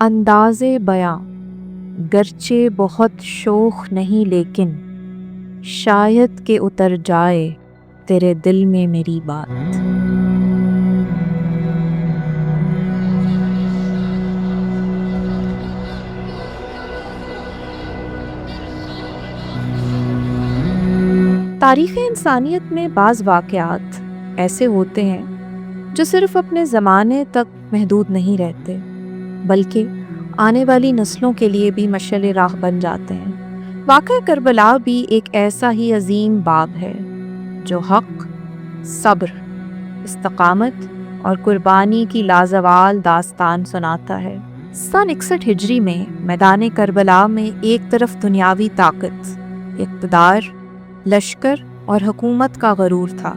انداز بیاں گرچہ بہت شوخ نہیں، لیکن شاید کہ اتر جائے تیرے دل میں میری بات۔ تاریخ انسانیت میں بعض واقعات ایسے ہوتے ہیں جو صرف اپنے زمانے تک محدود نہیں رہتے، بلکہ آنے والی نسلوں کے لیے بھی مشعل راہ بن جاتے ہیں۔ واقعہ کربلا بھی ایک ایسا ہی عظیم باب ہے جو حق، صبر، استقامت اور قربانی کی لازوال داستان سناتا ہے۔ سن 61 ہجری میں میدان کربلا میں ایک طرف دنیاوی طاقت، اقتدار، لشکر اور حکومت کا غرور تھا،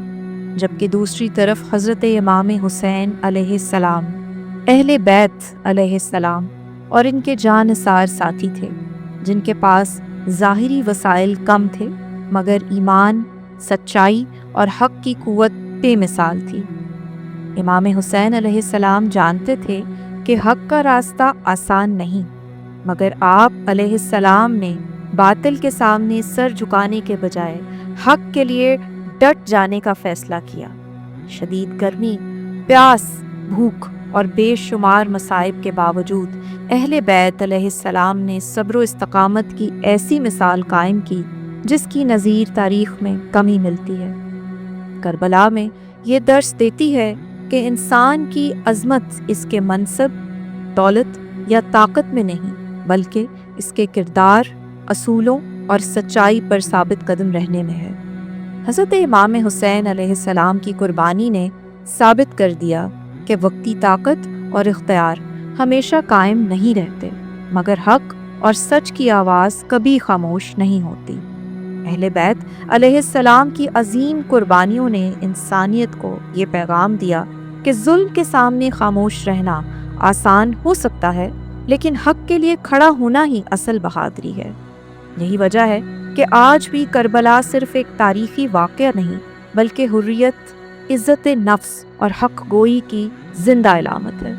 جبکہ دوسری طرف حضرت امام حسین علیہ السلام، اہل بیت علیہ السلام اور ان کے جانثار ساتھی تھے، جن کے پاس ظاہری وسائل کم تھے مگر ایمان، سچائی اور حق کی قوت بے مثال تھی۔ امام حسین علیہ السلام جانتے تھے کہ حق کا راستہ آسان نہیں، مگر آپ علیہ السلام نے باطل کے سامنے سر جھکانے کے بجائے حق کے لیے ڈٹ جانے کا فیصلہ کیا۔ شدید گرمی، پیاس، بھوک اور بے شمار مصائب کے باوجود اہل بیت علیہ السلام نے صبر و استقامت کی ایسی مثال قائم کی جس کی نظیر تاریخ میں کم ہی ملتی ہے۔ کربلا میں یہ درس دیتی ہے کہ انسان کی عظمت اس کے منصب، دولت یا طاقت میں نہیں، بلکہ اس کے کردار، اصولوں اور سچائی پر ثابت قدم رہنے میں ہے۔ حضرت امام حسین علیہ السلام کی قربانی نے ثابت کر دیا کہ وقتی طاقت اور اختیار ہمیشہ قائم نہیں رہتے، مگر حق اور سچ کی آواز کبھی خاموش نہیں ہوتی۔ اہل بیت علیہ السلام کی عظیم قربانیوں نے انسانیت کو یہ پیغام دیا کہ ظلم کے سامنے خاموش رہنا آسان ہو سکتا ہے، لیکن حق کے لیے کھڑا ہونا ہی اصل بہادری ہے۔ یہی وجہ ہے کہ آج بھی کربلا صرف ایک تاریخی واقعہ نہیں، بلکہ حریت، عزت نفس اور حق گوئی کی زندہ علامت ہے۔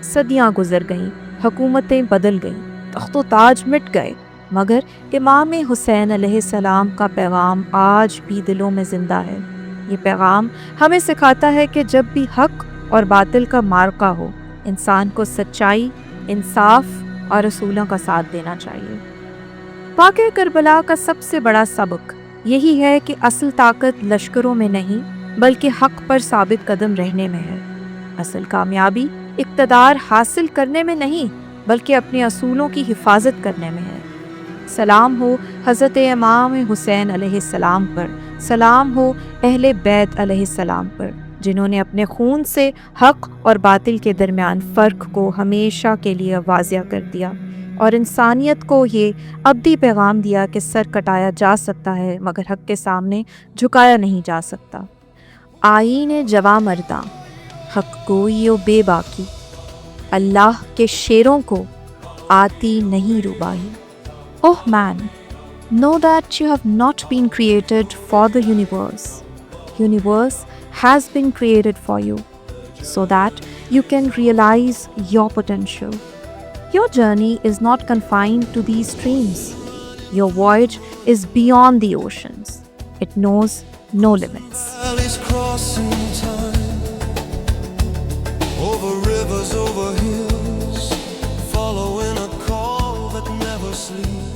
صدیاں گزر گئیں، حکومتیں بدل گئیں، تخت و تاج مٹ گئے، مگر امام حسین علیہ السلام کا پیغام آج بھی دلوں میں زندہ ہے۔ یہ پیغام ہمیں سکھاتا ہے کہ جب بھی حق اور باطل کا معرکہ ہو، انسان کو سچائی، انصاف اور اصولوں کا ساتھ دینا چاہیے۔ واقعہ کربلا کا سب سے بڑا سبق یہی ہے کہ اصل طاقت لشکروں میں نہیں، بلکہ حق پر ثابت قدم رہنے میں ہے۔ اصل کامیابی اقتدار حاصل کرنے میں نہیں، بلکہ اپنے اصولوں کی حفاظت کرنے میں ہے۔ سلام ہو حضرت امام حسین علیہ السلام پر، سلام ہو اہل بیت علیہ السلام پر، جنہوں نے اپنے خون سے حق اور باطل کے درمیان فرق کو ہمیشہ کے لیے واضح کر دیا، اور انسانیت کو یہ ابدی پیغام دیا کہ سر کٹایا جا سکتا ہے مگر حق کے سامنے جھکایا نہیں جا سکتا۔ آئین جواں مرداں، حق گوئی و بے باکی، اللہ کے شیروں کو آتی نہیں ربائی۔ Oh man, know that you have not been created for the universe. Universe has been created for you, so that you can realize your potential. Your journey is not confined to these streams. Your voyage is beyond the oceans. It knows no limits. Valleys crossing time, over rivers, over hills, following a call that never sleeps.